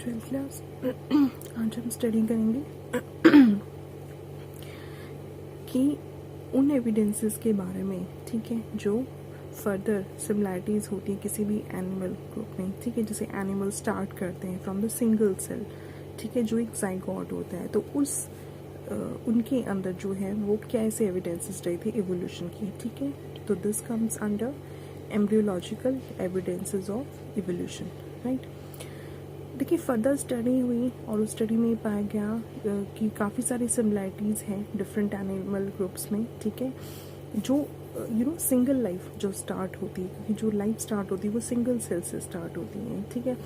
Twelfth class. आज हम study करेंगे कि उन एविडेंसेस के बारे में, ठीक है, जो फर्दर सिमिलैरिटीज़ होती है किसी भी एनिमल ग्रुप में, ठीक है। जैसे एनिमल स्टार्ट करते हैं फ्रॉम द सिंगल सेल, ठीक है, जो एक जाइगोट होता है, तो उनके अंदर जो है वो कैसे एविडेंसेस रही थी इवोल्यूशन की, ठीक है। तो this comes under embryological evidences of evolution, right. देखिए, फर्दर स्टडी हुई और उस स्टडी में पाया गया कि काफ़ी सारी सिमिलैरिटीज़ हैं डिफरेंट एनिमल ग्रुप्स में, ठीक है। जो सिंगल लाइफ जो स्टार्ट होती है, क्योंकि जो लाइफ स्टार्ट होती है वो सिंगल सेल से स्टार्ट होती है, ठीक है।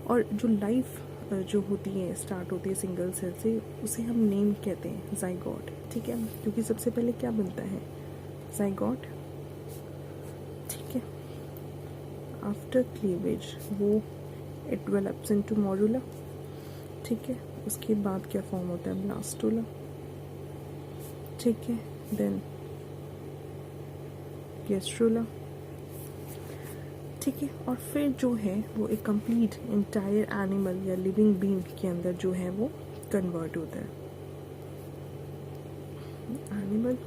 और जो लाइफ जो होती है स्टार्ट होती है सिंगल सेल से, उसे हम नेम कहते हैं जाइगोट, ठीक है। क्योंकि सबसे पहले क्या बनता है, जाइगोट, ठीक है। आफ्टर क्लीवेज वो इट डेवलप्स इनटू मॉड्यूला, ठीक है। उसके बाद क्या फॉर्म होता है, ब्लास्टोला, ठीक है। देन गैस्ट्रोला, ठीक है। और फिर जो है वो एक कंप्लीट इंटायर एनिमल या लिविंग बीइंग के अंदर जो है वो कन्वर्ट होता है, एनिमल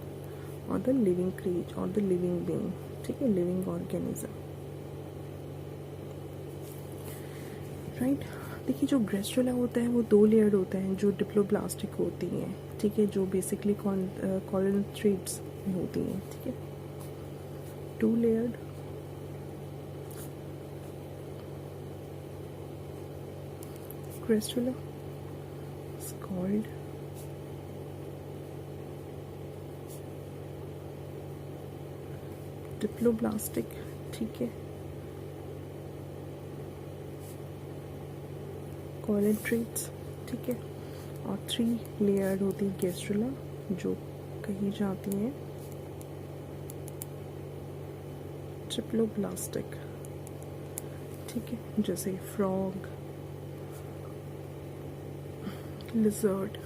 और द लिविंग क्रीच और द लिविंग बीइंग, ठीक है, लिविंग ऑर्गेनिज्म, राइट। देखिए, जो गैस्ट्रोला होता है वो 2 लेयर्ड होता है, जो डिप्लोब्लास्टिक होती हैं, ठीक है, जो बेसिकली कॉलन थ्रेड्स में होती हैं, ठीक है। 2 layered gastrula is called diploblastic, ठीक है, कॉलन थ्रेड्स, ठीक है। और 3 लेयर्ड होती है गैस्ट्रोला, जो कही जाती है ट्रिप्लोब्लास्टिक, ठीक है, जैसे फ्रॉग, लिजर्ड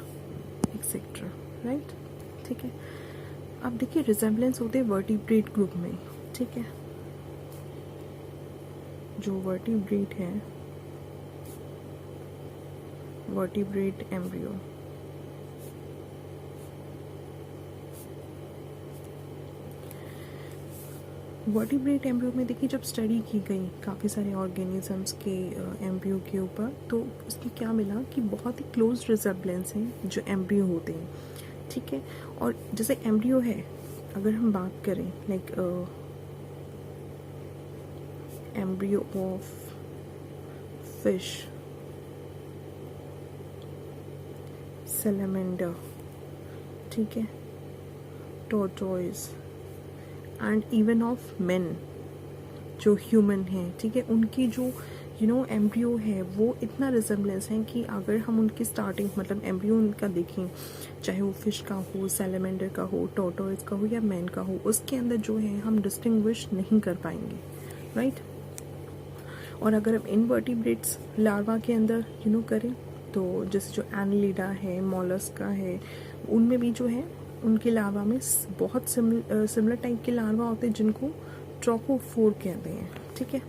एक्सेट्रा, राइट, ठीक है। अब देखिए, रिजेम्बलेंस होते हैं वर्टिब्रेट ग्रुप में, ठीक है। जो वर्टिब्रेट है, वर्टिब्रेट एम्ब्रियो, वर्टिब्रेट एम्ब्रियो में देखिए, जब स्टडी की गई काफ़ी सारे ऑर्गेनिजम्स के एम्ब्रियो के ऊपर, तो उसमें क्या मिला कि बहुत ही क्लोज रिजेम्बलेंस है जो एम्ब्रियो होते हैं, ठीक है। और जैसे एम्ब्रियो है, अगर हम बात करें like embryo of fish, salamander, ठीक है, tortoise and even of main जो ह्यूमन है, ठीक है, उनकी जो एम्ब्रियो है वो इतना रिजेम्बलेंस है कि अगर हम उनकी स्टार्टिंग मतलब एम्ब्रियो उनका देखें, चाहे वो फिश का हो, सैलमेंडर का हो, टॉर्टोइज का हो या मैन का हो, उसके अंदर जो है हम डिस्टिंग्विश नहीं कर पाएंगे, राइट। और अगर हम इनवर्टिब्रेट्स लार्वा के अंदर करें, तो जैसे जो एनालिडा है, मॉलस्का है, उनमें भी जो है उनके लार्वा में बहुत सिमिलर टाइप के लार्वा होते हैं जिनको ट्रोपोफोर कहते हैं, ठीक है,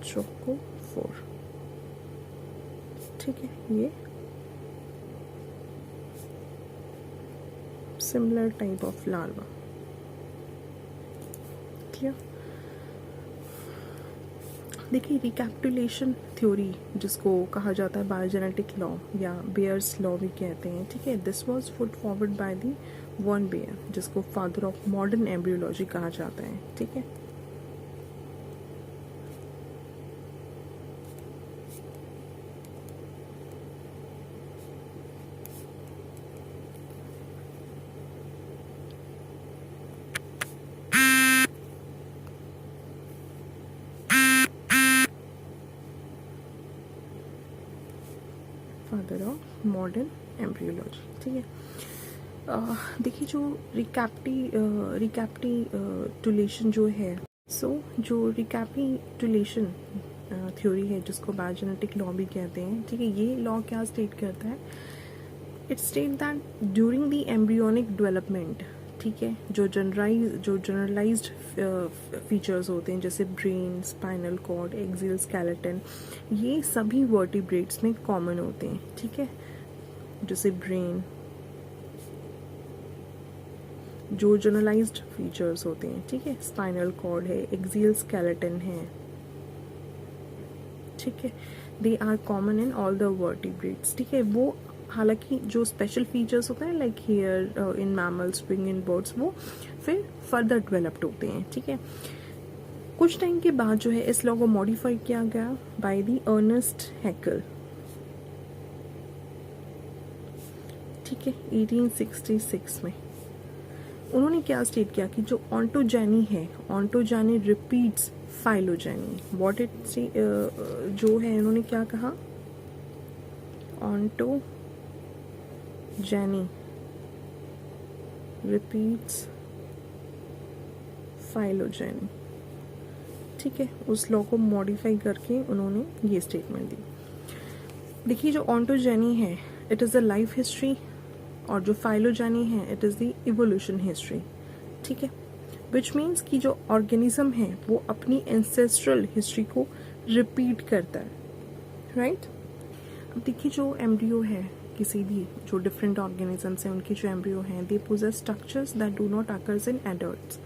ट्रोपोफोर, ठीक है। ये similar type of larva, clear. देखिए, रिकैपिटुलेशन थ्योरी जिसको कहा जाता है बायोजेनेटिक लॉ या बेयर्स लॉ भी कहते हैं, ठीक है, this was put forward by the von Baer, जिसको फादर ऑफ मॉडर्न एम्ब्रियोलॉजी कहा जाता है, ठीक है। फादर ऑफ मॉडर्न एम्ब्रियोलॉजी, ठीक है। देखिए, जो रिकैपिटुलेशन जो है, जो रिकैपिटुलेशन थ्योरी है जिसको बायोजेनेटिक लॉ भी कहते हैं, ठीक है, ये लॉ क्या स्टेट करता है, it state that during the embryonic development, ठीक है, जो जनरलाइज्ड फीचर्स होते हैं जैसे brain, spinal cord, axial skeleton, ये सभी वर्टिब्रेट्स में कॉमन होते हैं। ठीक है, जैसे ब्रेन, जो जनरलाइज्ड फीचर्स होते हैं, ठीक है, स्पाइनल कॉर्ड है, एक्सियल स्केलेटन है, ठीक है, they are common in all the vertebrates. ठीक है, वो हालांकि जो स्पेशल फीचर्स होते हैं like hair in mammals, wing in birds, वो फिर फर्दर डेवलप्ड होते हैं। ठीक है, कुछ टाइम के बाद जो है इस लॉ को मॉडिफाई किया गया बाय द अर्नेस्ट हैकेल। ठीक है, 1866 में उन्होंने क्या स्टेट किया कि जो ऑन्टोजेनी है, ontogeny repeats phylogeny. What it जो है इन्होंने क्या कहा, ऑन्टोजेनी रिपीट्स फाइलोजेनी। ठीक है, उस लॉ को मॉडिफाई करके उन्होंने ये स्टेटमेंट दी। देखिए, जो ऑन्टोजेनी है it is the life history, और जो फाइलोजेनी है it is the evolution history. ठीक है, विच मीन्स कि जो ऑर्गेनिज्म है वो अपनी एंसेस्ट्रल हिस्ट्री को रिपीट करता है। राइट, अब देखिए जो एम्ब्रियो है किसी भी जो डिफरेंट ऑर्गेनिजम्स हैं, उनकी जो एम्ब्रियो हैं they possess structures that do not occurs in adults.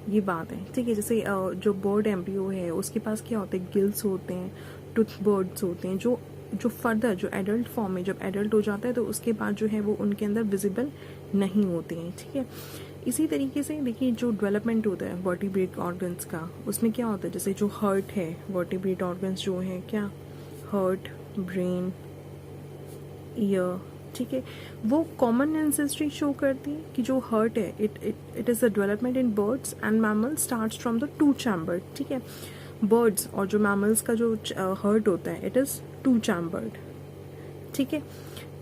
ये बात है। ठीक है, जैसे जो बर्ड एम्ब्रियो है उसके पास क्या होते हैं, गिल्स होते हैं, टूथ बर्ड्स होते हैं, जो फर्दर जो एडल्ट फॉर्म में जब एडल्ट हो जाता है तो उसके बाद जो है वो उनके अंदर विजिबल नहीं होते हैं। ठीक है, इसी तरीके से देखिए जो डेवलपमेंट होता है वर्टिब्रेट ऑर्गन्स का, उसमें क्या होता है, जैसे जो हार्ट है, वर्टिब्रेट ऑर्गन्स जो है क्या, हार्ट, ब्रेन, ईयर, ठीक है, वो कॉमन एंसेस्ट्री शो करती है कि जो हार्ट है it is the development in birds and mammals starts from the two chambered. ठीक है, बर्ड्स और जो मैमल्स का जो हार्ट होता है इट इज़ टू चैम्बर्ड। ठीक है,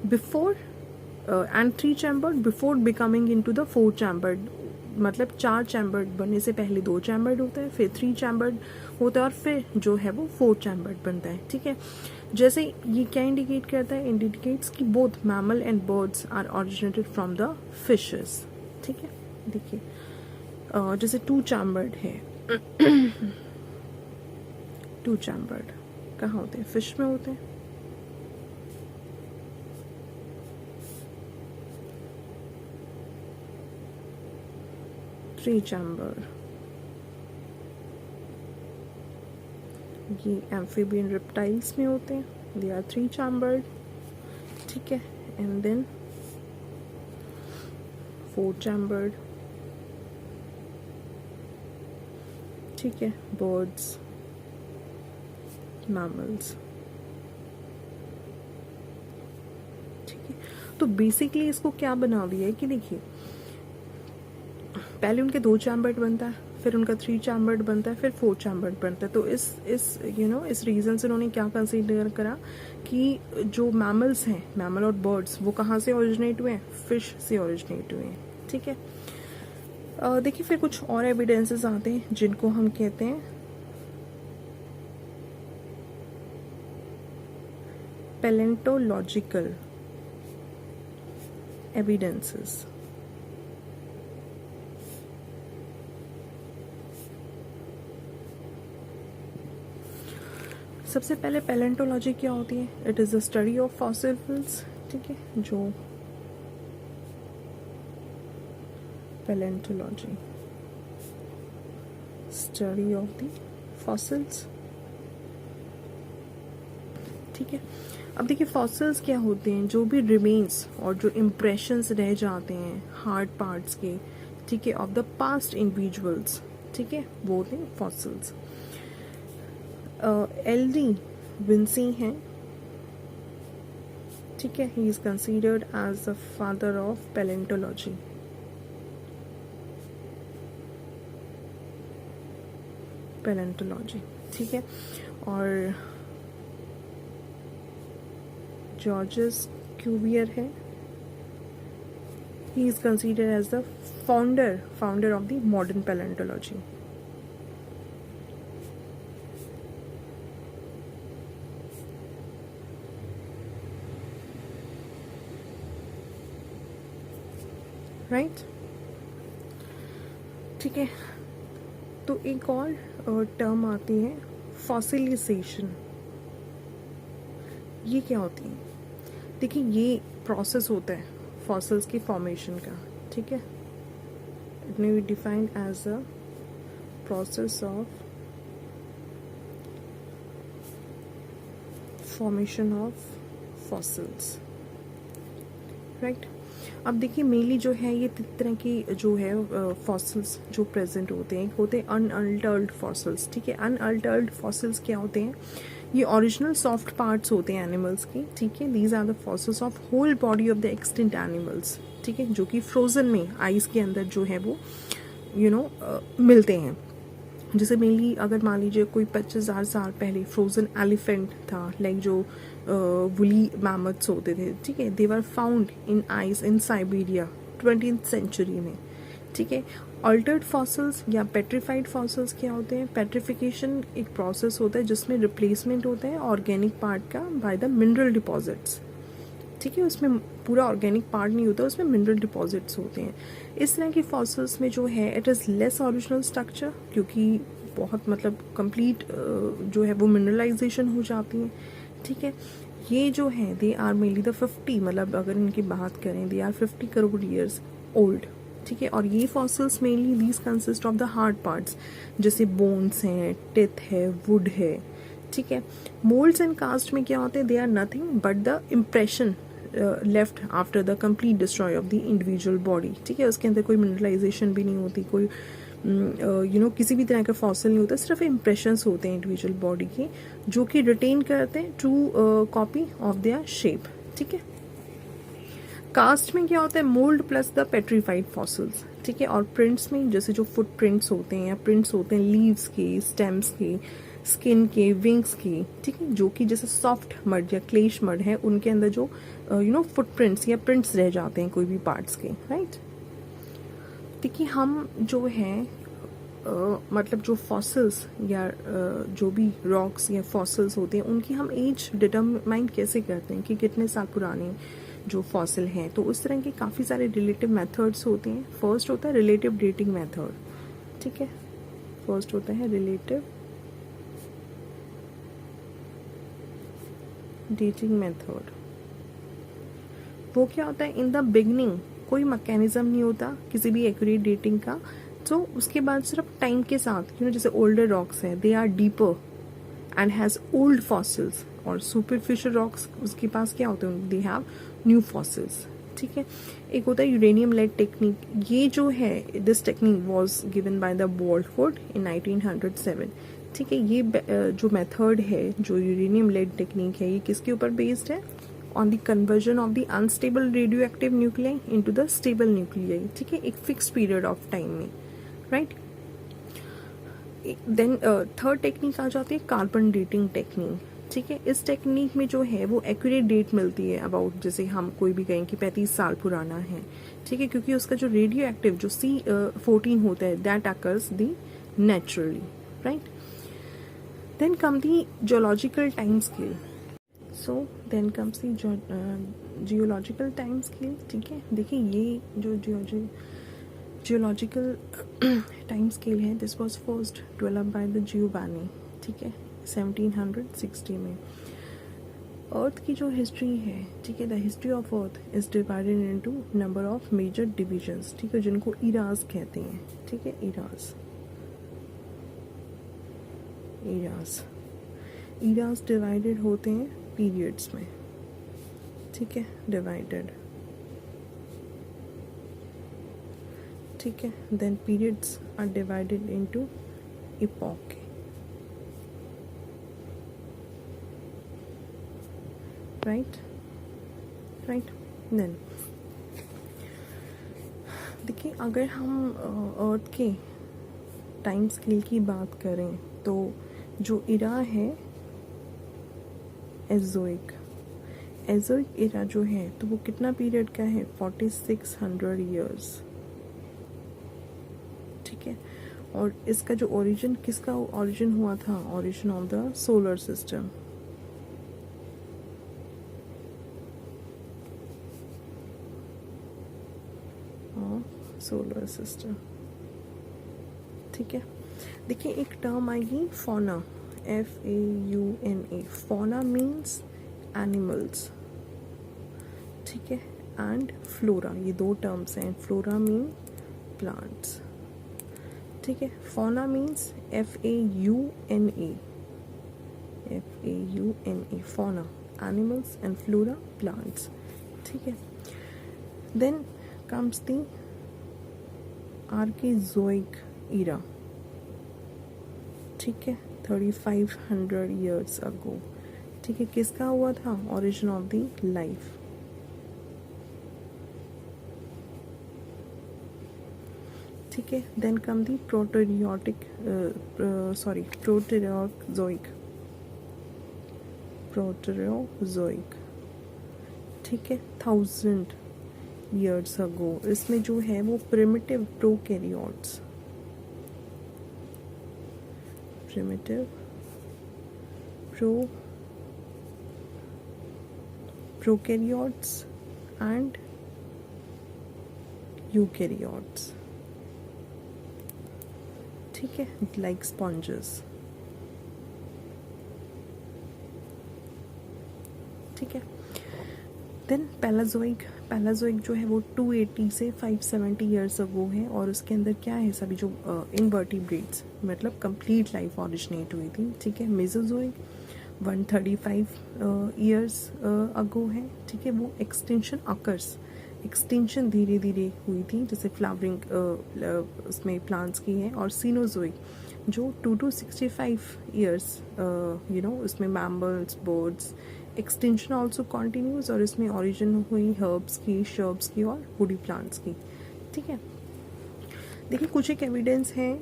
before and three chambered before becoming into the four chambered, मतलब चार चैम्बर्ड बनने से पहले दो चैम्बर्ड होता है, फिर थ्री चैम्बर्ड होता है और फिर जो है वो फोर चैम्बर्ड बनता है। ठीक है, जैसे ये क्या इंडिकेट करता है, इंडिकेट्स कि both mammal and birds are originated from the fishes. ठीक है, देखिए जैसे टू चैम्बर्ड है टू चैम्बर्ड कहाँ होते हैं, फिश में होते हैं। थ्री चैम्बर ये एम्फीबियन रेप्टाइल्स में होते हैं, दे आर थ्री चैम्बर्ड। ठीक है, एंड देन फोर चैम्बर्ड। ठीक है, बर्ड्स, मैमल्स। ठीक है, तो बेसिकली इसको क्या बना दिया है कि देखिए पहले उनके दो चैम्बर्ड बनता है, फिर उनका थ्री चैम्बर्ड बनता है, फिर फोर चैम्बर्ड बनता है। तो इस रीजन से उन्होंने क्या कंसीडर करा कि जो मैमल्स हैं, मैमल और बर्ड्स, वो कहाँ से ओरिजिनेट हुए हैं, फिश से ओरिजिनेट हुए हैं। ठीक है, देखिए फिर कुछ और एविडेंसेस आते हैं जिनको हम कहते हैं पैलेंटोलॉजिकल एविडेंसेस। सबसे पहले पैलेंटोलॉजी क्या होती है, it is the study of fossils. ठीक है, जो palaeontology study of the fossils. ठीक है, अब देखिए फॉसिल्स क्या होते हैं, जो भी रिमेन्स और जो इम्प्रेशंस रह जाते हैं हार्ड पार्ट्स के, ठीक है, ऑफ द पास्ट इंडिविजुअल्स, ठीक है, वो होते हैं फॉसिल्स। एल.डी. विंसी हैं, ठीक है, he is considered as the father of palaeontology. Palaeontology, ठीक है, और जॉर्जस क्यूवियर है, he is considered as the founder of the modern paleontology. Right? ठीक है। तो एक और टर्म आती है फॉसिलाइजेशन। ये क्या होती है? देखिए ये प्रोसेस होता है फॉसिल्स की फॉर्मेशन का, ठीक है। It may be defined as a process of formation of fossils, right. अब देखिए मेनली जो है ये तरह की जो है फॉसिल्स जो प्रेजेंट होते हैं, होते हैं अनअल्टर्ड फॉसिल्स, ठीक है। अनअल्टर्ड फॉसिल्स क्या होते हैं? ये ओरिजिनल सॉफ्ट पार्ट्स होते हैं एनिमल्स के, ठीक है। These are the fossils of whole body of the extinct animals, ठीक है, जो कि फ्रोजन में आइस के अंदर जो है वो मिलते हैं। जैसे मेनली अगर मान लीजिए कोई 25,000 साल पहले फ्रोजन एलिफेंट था, लाइक जो वुली मैमथ्स होते थे, ठीक है, they were found in ice in Siberia 20th century में, ठीक है। अल्टर्ड फॉसिल्स या पेट्रीफाइड फॉसिल्स क्या होते हैं? पेट्रिफिकेशन एक प्रोसेस होता है जिसमें रिप्लेसमेंट होता है ऑर्गेनिक पार्ट का बाय द मिनरल डिपॉजिट्स, ठीक है। उसमें पूरा ऑर्गेनिक पार्ट नहीं होता, उसमें मिनरल डिपॉजिट्स होते हैं। इस तरह के फॉसिल्स में जो है it is less original structure, क्योंकि बहुत मतलब कंप्लीट जो है वो मिनरलाइजेशन हो जाती है, ठीक है। ये जो है दे आर मेनली द 50, मतलब अगर इनकी बात करें they are 50 crore years old, ठीक है। और ये fossils mainly these consist of the hard parts, जैसे बोन्स हैं, टिथ है, वुड है, ठीक है। मोल्ड्स एंड कास्ट में क्या होते हैं? They are nothing but the impression left after the complete destroy of the individual body, ठीक है। उसके अंदर कोई मिनरलाइजेशन भी नहीं होती, कोई किसी भी तरह का फॉसिल नहीं होता, सिर्फ इम्प्रेशंस होते हैं इंडिविजुअल बॉडी के, जो कि रिटेन करते हैं true copy of their shape, ठीक है। कास्ट में क्या होता है? Mould plus the petrified fossils, ठीक है। और प्रिंट्स में जैसे जो फुट प्रिंट्स होते हैं या प्रिंट्स होते हैं लीव्स के, स्टेम्स के, स्किन के, विंग्स के, ठीक है, जो कि जैसे सॉफ्ट मड या क्लेश मड है उनके अंदर जो फुटप्रिंट्स या प्रिंट्स रह जाते हैं कोई भी पार्ट्स के, राइट। देखिए हम जो है मतलब जो फॉसिल्स या जो भी रॉक्स या फॉसिल्स होते हैं उनकी हम एज डिटरमाइन कैसे करते हैं कि कितने साल पुराने जो फॉसिल हैं। तो उस तरह के काफ़ी सारे रिलेटिव मेथड्स होते हैं। फर्स्ट होता है रिलेटिव डेटिंग मेथड, ठीक है। फर्स्ट होता है रिलेटिव डेटिंग मेथड। वो क्या होता है? इन द बिगनिंग कोई मैकेनिज्म नहीं होता किसी भी एक्यूरेट डेटिंग का, तो उसके बाद सिर्फ टाइम के साथ जैसे ओल्डर रॉक्स है they are deeper and has old fossils, और सुपरफिशियल रॉक्स उसके पास क्या होते हैं? दे हैव न्यू फॉसिल्स, ठीक है। एक होता है यूरेनियम लेड टेक्निक। ये जो है this technique was given by the Boltwood in 1907, ठीक है। ये जो मेथड है, जो यूरेनियम लेड टेक्निक है, ये किसके ऊपर बेस्ड है? On the conversion of the unstable radio active nuclei into the stable nuclei, ठीक है, एक फिक्स पीरियड ऑफ टाइम में, राइट। देन थर्ड टेक्निक आ जाती है कार्बन डेटिंग टेक्निक, ठीक है। इस टेक्निक में जो है वो एक्यूरेट डेट मिलती है अबाउट, जैसे हम कोई भी कहें कि 35 साल पुराना है, ठीक है, क्योंकि उसका जो रेडियो एक्टिव जो C14 होता है that occurs the naturally, right. Then come the geological time scale. So then comes the geological time scale, ठीक है। देखिए ये जो जियोलॉजिकल टाइम स्केल है this was first developed by the Giovanni, ठीक है, 1760 में। अर्थ की जो हिस्ट्री है, ठीक है, the history of earth is divided into number of major divisions, ठीक है, जिनको इराज कहते हैं, ठीक है। इराज डिवाइडेड होते हैं पीरियड्स में, ठीक है, डिवाइडेड, ठीक है। Then periods are divided into epoch, right. Then देखिए अगर हम अर्थ के टाइम स्केल की बात करें तो जो इरा है एज़ोइक इरा जो है तो वो कितना पीरियड का है? 4600 ईयर्स, ठीक है। और इसका जो ओरिजिन किसका ओरिजिन हुआ था? Origin of the solar system, solar system, ठीक है। देखिए एक टर्म आएगी fauna, FAUNA। Fauna means animals, ठीक है, एंड फ्लोरा, ये दो टर्म्स हैं। फ्लोरा मीन प्लांट्स, ठीक है। Fauna means FAUNA, fauna animals and flora plants, ठीक है। देन कम्स दी आर्कीजोइक ईरा, ठीक है, 3500 ईयर्स अगो, ठीक है। किसका हुआ था? ओरिजिन ऑफ द लाइफ, ठीक है। देन कम दी प्रोटेरोजोइक, ठीक है, 1000 ईयर्स अगो। इसमें जो है वो प्रिमिटिव प्रोकैरियोट्स एंड यूकैरियोट्स, ठीक है, लाइक स्पॉन्जेस, ठीक है। देन पैलाजोइक जो है वो 280 से 570 ईयर्स अगो है, और उसके अंदर क्या है? सभी जो इनवर्टिब्रेट्स, मतलब कंप्लीट लाइफ ओरिजिनेट हुई थी, ठीक है। मेसोजोइक 135 ईयर्स अगो है, ठीक है। वो एक्सटेंशन धीरे धीरे हुई थी, जैसे फ्लावरिंग उसमें प्लांट्स की है। और सीनोजोइक जो 2 to 65 ईयर्स, उसमें mammals, birds, extension also continues, और इसमें ओरिजिन हुई हर्ब्स की, शर्ब्स की और वुडी प्लांट्स की, ठीक है। देखिए कुछ एक एविडेंस है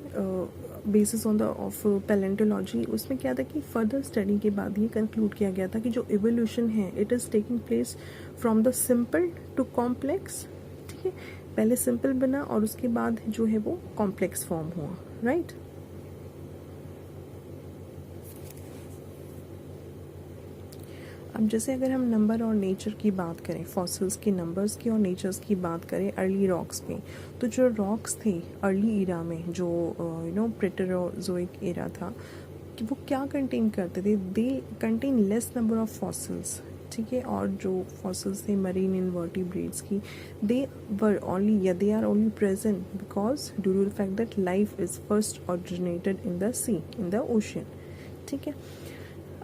basis on the of palaeontology. उसमें क्या था कि फर्दर स्टडी के बाद ये कंक्लूड किया गया था कि जो इवोल्यूशन है it is taking place from the simple to complex, ठीक है। पहले सिंपल बना और उसके बाद जो है वो कॉम्प्लेक्स फॉर्म हुआ, राइट। अब जैसे अगर हम नंबर और नेचर की बात करें, फॉसिल्स के नंबर्स की और नेचर्स की बात करें अर्ली रॉक्स में, तो जो रॉक्स थे अर्ली ईरा में, जो प्रेटेरोजोइक एरा था, कि वो क्या कंटेन करते थे? They contain less number of fossils, ठीक है। और जो फॉसिल्स थे मरीन इनवर्टिब्रेट्स की, they are only present because due to the fact that life is first originated in the sea, in the ocean, ठीक है।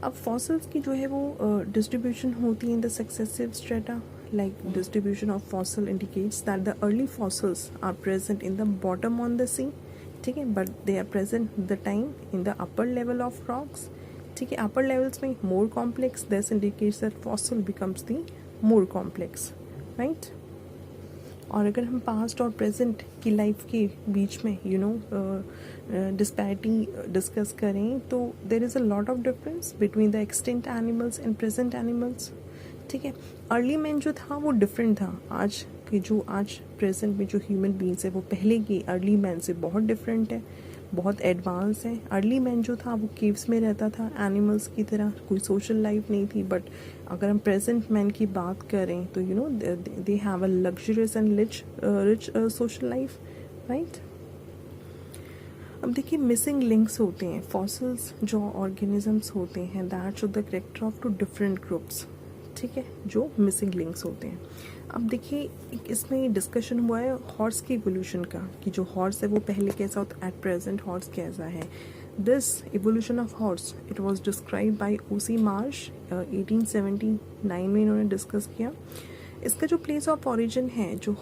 अब फॉसिल्स की जो है वो डिस्ट्रीब्यूशन होती है in the successive strata, like distribution of fossil indicates that the early fossils are present in the bottom on the sea, ठीक है, but they are present the time in the upper level of rocks, ठीक है। upper levels में more complex, this indicates that fossil becomes the more complex, right। और अगर हम past और present की लाइफ के बीच में डिस्पैरिटी डिस्कस करें, तो there is a lot of difference between the extinct animals and present animals, ठीक है। अर्ली मैन जो था वो डिफरेंट था, आज प्रेजेंट में जो ह्यूमन बींग्स है वो पहले की अर्ली मैन से बहुत डिफरेंट है, बहुत एडवांस है। अर्ली मैन जो था वो केव्स में रहता था, एनिमल्स की तरह, कोई सोशल लाइफ नहीं थी। बट अगर हम प्रेजेंट मैन की बात करें तो they have a luxurious and rich social life, right. अब देखिए मिसिंग लिंक्स होते हैं, फॉसिल्स जो ऑर्गेनिजम्स होते हैं that show the character of two different groups, ठीक है, जो मिसिंग लिंक्स होते हैं। अब देखिए इसमें डिस्कशन हुआ है हॉर्स की इवोल्यूशन का, कि जो हॉर्स है वो पहले कैसा होता है, एट प्रेजेंट हॉर्स कैसा है। This evolution of horse it was describe by O.C. Marsh 1879 में इन्होंने डिस्कस किया। इसका जो प्लेस ऑफ ओरिजिन है, जो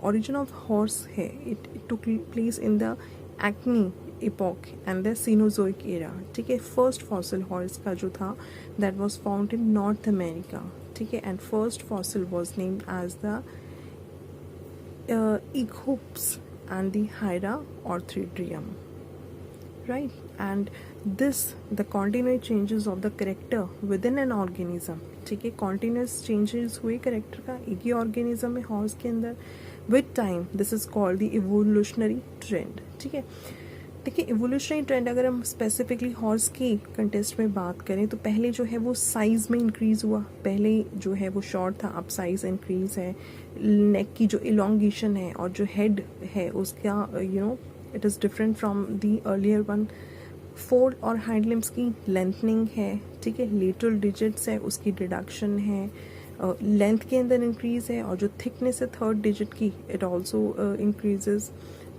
ओरिजिन ऑफ हॉर्स है, it took place in the acne epoch and the Cenozoic era, ठीक है। फर्स्ट फॉसिल हॉर्स का जो था that was found in North America, ठीक है। And first fossil was named as the Echops and the Hyra orthridrium, right। and this the continuous changes of the character within an organism, ठीक है। continuous changes हुए character का एक ही organism में, horse के अंदर, with time this is called the evolutionary trend, ठीक है। देखिए इवोल्यूशनरी ट्रेंड अगर हम स्पेसिफिकली हॉर्स की कंटेस्ट में बात करें, तो पहले जो है वो साइज में इंक्रीज हुआ, पहले जो है वो शॉर्ट था, अब साइज इंक्रीज है, नेक की जो इलोंगेशन है और जो हेड है उसका it is different from the earlier one. Four और हाइंड लिम्स की लेंथनिंग है, ठीक है, लेटरल डिजिट्स है उसकी रिडक्शन है, लेंथ के अंदर इंक्रीज है, और जो थिकनेस है थर्ड डिजिट की it also increases.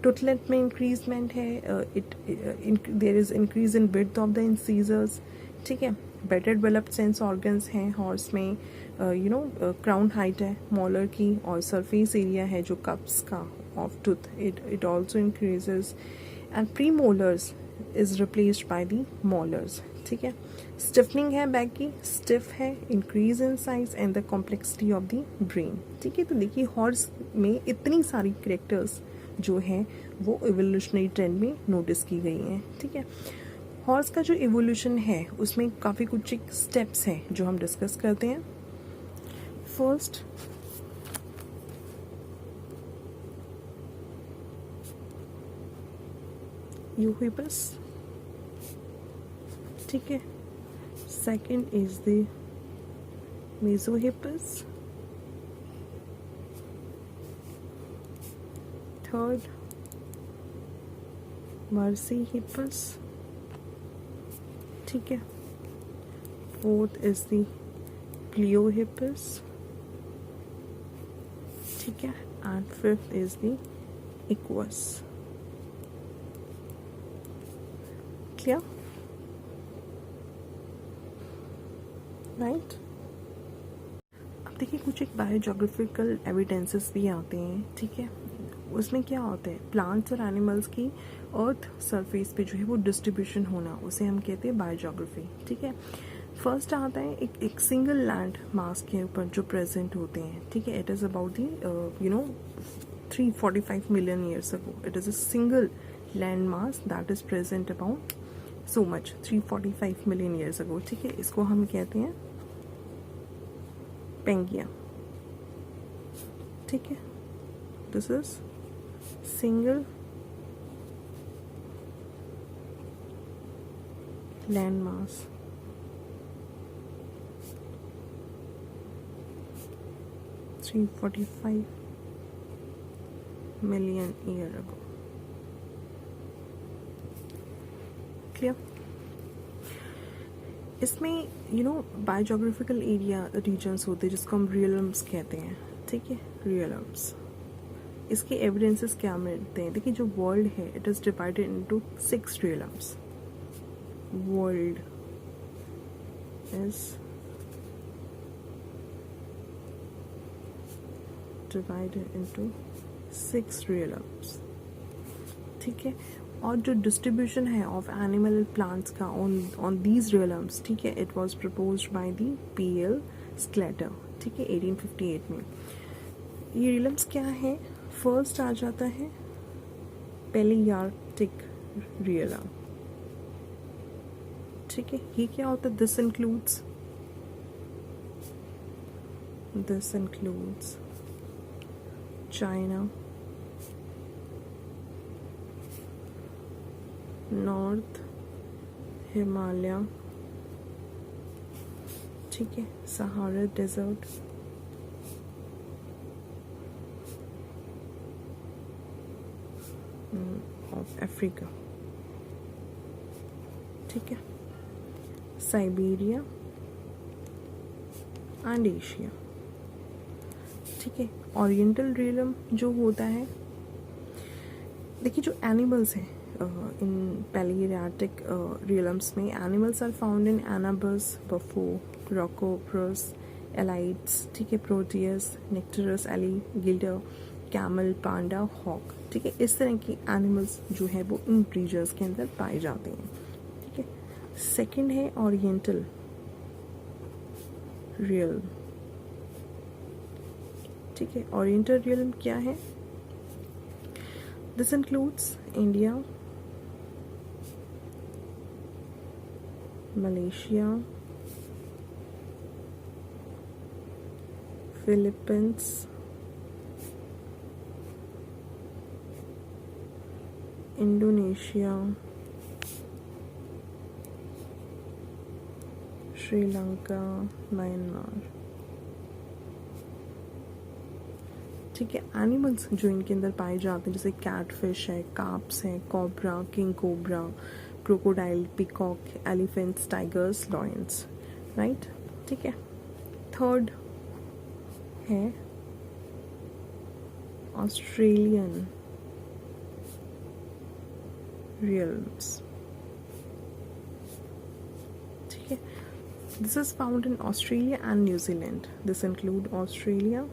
Tooth length में इंक्रीजमेंट है, there is increase in width of the incisors, ठीक है। बेटर डेवलप्ड सेंस ऑर्गन्स हैं हॉर्स में, क्राउन हाइट है मॉलर की, और सरफेस एरिया है जो कप्स का of tooth it also increases, and pre molars is replaced by the molars, ठीक है। स्टिफनिंग है बैक की, स्टिफ है, increase in size and the complexity of the brain, ठीक है। तो देखिए हॉर्स में इतनी सारी करेक्टर्स जो हैं वो एवोल्यूशनरी ट्रेंड में नोटिस की गई हैं, ठीक है। हॉर्स का जो एवोल्यूशन है उसमें काफ़ी कुछ स्टेप्स हैं जो हम डिस्कस करते हैं। फर्स्ट, यूहिपस, ठीक है। सेकंड इज द मेसोहिपस, थर्ड मार्सीहिपस, ठीक है। फोर्थ इज द प्लियोहिपस, ठीक है, and fifth is the equals. Clear, right. अब देखिए कुछ एक बायोजोग्राफिकल एविडेंसेस भी आते हैं, ठीक है। उसमें क्या होता है, प्लांट्स और एनिमल्स की अर्थ सरफेस पे जो है वो डिस्ट्रीब्यूशन होना, उसे हम कहते हैं बायोजोग्राफी, ठीक है। फर्स्ट आता है एक सिंगल लैंड मास के ऊपर जो प्रेजेंट होते हैं, ठीक है। It is about the 345 million years ago it is a single land mass that is present about so much 345 million years ago, ठीक है। इसको हम कहते हैं पेंगिया, ठीक है। This is single land mass, three 45 million year ago. Clear. इसमें biogeographical area regions होते हैं जिसको हम रियलम्स कहते हैं, ठीक है, रियलम्स। इसके एविडेंसेस क्या मिलते हैं, देखिए जो वर्ल्ड है it is divided into 6 realms. World is divided into 6 realms, ठीक है। और जो डिस्ट्रीब्यूशन है ऑफ एनिमल प्लांट्स का ऑन दीज रियलम्स, ठीक है, it was proposed by the P L Sclater, ठीक है, 1858 में। ये रियलम्स क्या है, फर्स्ट आ जाता है पैलियार्कटिक रियलम, ठीक है। ये क्या होता है, this includes China, north Himalaya, ठीक है, सहारा डेजर्ट, ऑफ अफ्रीका, ठीक है, साइबेरिया एंड एशिया, ठीक है। ओरिएंटल रियलम जो होता है, देखिए जो एनिमल्स हैं इन पैलियार्कटिक रियलम्स में, animals are found in Anabas, Bufo, रोकोप्रस, एलाइट्स, ठीक है, Proteus, Necturus, alligator, camel, panda, hawk, ठीक है। इस तरह की एनिमल्स जो है वो इन रीजन्स के अंदर पाए जाते हैं, ठीक है। सेकंड है ओरिएंटल रियलम, ठीक है। ओरिएंटल रियलम क्या है, this includes India, Malaysia, Philippines, Indonesia, Sri Lanka, Myanmar, ठीक है। एनिमल्स जो इनके अंदर पाए जाते हैं जैसे कैटफिश है, कार्प्स है, cobra, king cobra, crocodile, peacock, elephants, tigers, lions, right. ठीक है। थर्ड है ऑस्ट्रेलियन रियल्स। ठीक है। This is found in Australia and New Zealand. This include Australia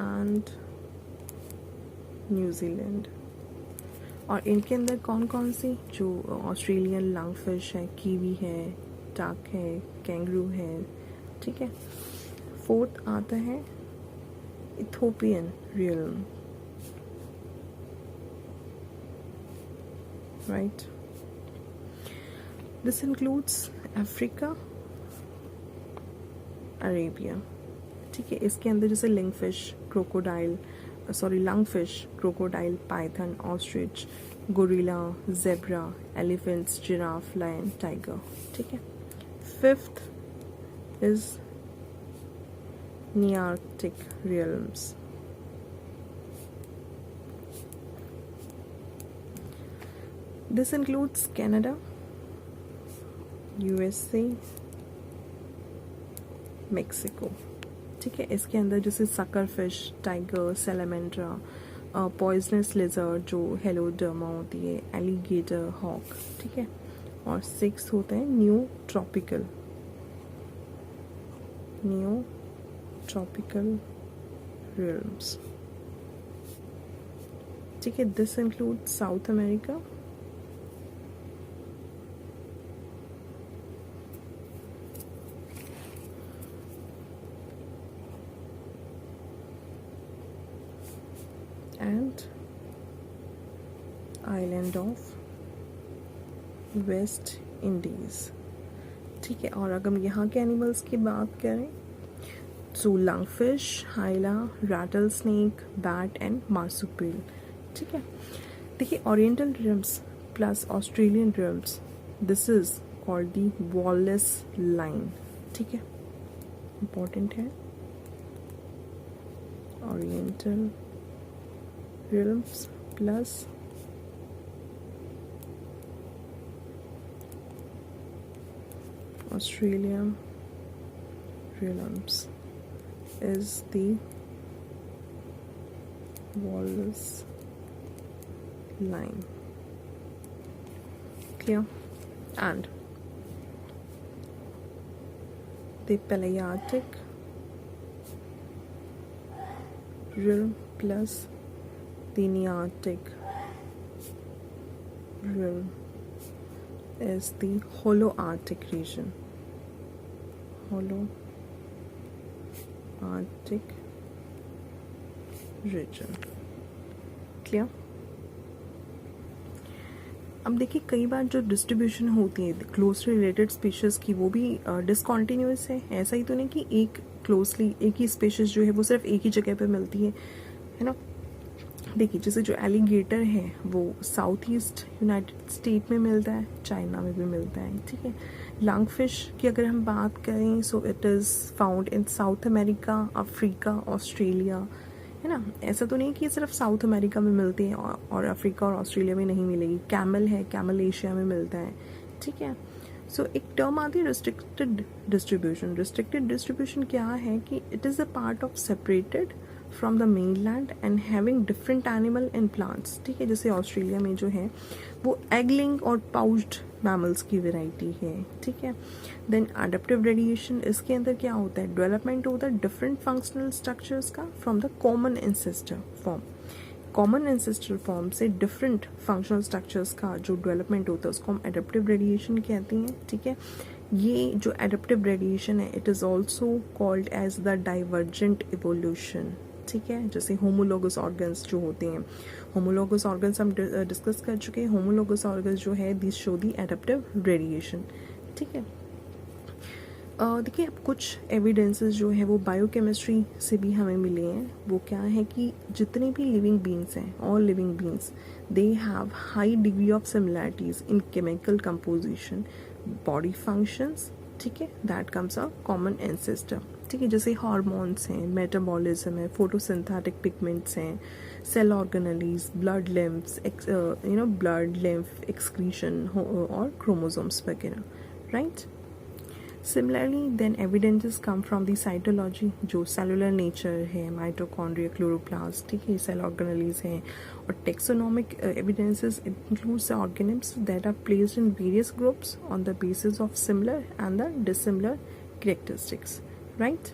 and New Zealand. और इनके अंदर कौन कौन सी, जो ऑस्ट्रेलियन लंगफिश है, कीवी है, डक है, कैंगरू है। ठीक है। फोर्थ आता है Ethiopian realm, right. This includes Africa, Arabia. ठीक है। इसके अंदर जैसे lungfish, lungfish, crocodile, python, ostrich, gorilla, zebra, elephants, giraffe, lion, tiger. ठीक है। Fifth is Nearctic realms. This includes Canada, USA, Mexico. ठीक है। इसके अंदर जैसे sucker fish, tiger, salamandra, poisonous lizard जो हेलोडर्मा होती है, एलिगेटर, हॉक। ठीक है। और सिक्स होता है न्यू ट्रॉपिकल रियल्म्स। ठीक है। This include south America, and island of West Indies. ठीक है। और अगर हम यहाँ के एनिमल्स की बात करें तो lungfish, Hyla, rattlesnake, bat and marsupial. ठीक है। देखिए oriental realms plus Australian realms, this is called the Wallace line. ठीक है। इंपॉर्टेंट है। Oriental realms plus Australian realms is the Wallace line. Clear? And the Palearctic realm plus the Nearctic realm is the Holoarctic region. Holoarctic region. Clear? अब देखिए कई बार जो distribution होती है closely related species की वो भी डिसकॉन्टीन्यूस है। ऐसा ही तो नहीं कि एक ही स्पीशीज़ जो है वो सिर्फ एक ही जगह पे मिलती है ना। देखिए जैसे जो एलिगेटर है वो साउथ ईस्ट यूनाइटेड स्टेट में मिलता है, चाइना में भी मिलता है। ठीक है। लंगफिश की अगर हम बात करें so it is found in south America, Africa, Australia, है ना। ऐसा तो नहीं कि सिर्फ साउथ अमेरिका में मिलती है और अफ्रीका और ऑस्ट्रेलिया में नहीं मिलेगी। कैमल है, कैमल एशिया में मिलता है। ठीक है। सो एक टर्म आती है रिस्ट्रिक्टेड डिस्ट्रीब्यूशन। रिस्ट्रिक्टेड डिस्ट्रीब्यूशन क्या है कि it is a part of separated from the mainland and having different animal and plants. ठीक है। जैसे ऑस्ट्रेलिया में जो है वो एगलिंग और पाउच्ड मैमल्स की वेराइटी है। ठीक है। देन एडेप्टिव रेडिएशन, इसके अंदर क्या होता है, डेवलपमेंट होता है डिफरेंट फंक्शनल स्ट्रक्चर्स का from the common ancestor form. Common ancestor form से डिफरेंट फंक्शनल स्ट्रक्चर्स का जो डेवलपमेंट होता है उसको हम एडेप्टिव रेडिएशन कहते हैं। ठीक है। ये जो एडेप्टिव रेडिएशन है it is also called as the divergent evolution. ठीक है। जैसे होमोलोगस ऑर्गन्स जो होते हैं, होमोलोगस ऑर्गन्स हम डिस्कस कर चुके हैं। होमोलोगस ऑर्गन्स जो है this show the adaptive radiation. ठीक है। देखिए अब कुछ एविडेंसेस जो है वो बायोकेमिस्ट्री से भी हमें मिले हैं। वो क्या है कि जितने भी लिविंग बींग्स हैं, all living beings, they have high degree of similarities in chemical composition, body functions. ठीक है। That comes a common ancestor. ठीक है, जैसे हार्मोन्स हैं, मेटाबॉलिज्म है, फोटोसिंथेटिक पिगमेंट्स हैं, cell organelles, blood lymphs, blood lymph excretion और क्रोमोसोम्स वगैरह, right. Similarly, then evidences come from the cytology, जो cellular nature है, mitochondria, chloroplast, ठीक है, cell organelles हैं, और taxonomic evidences includes the organisms that are placed in various groups on the basis of similar and the dissimilar characteristics, right?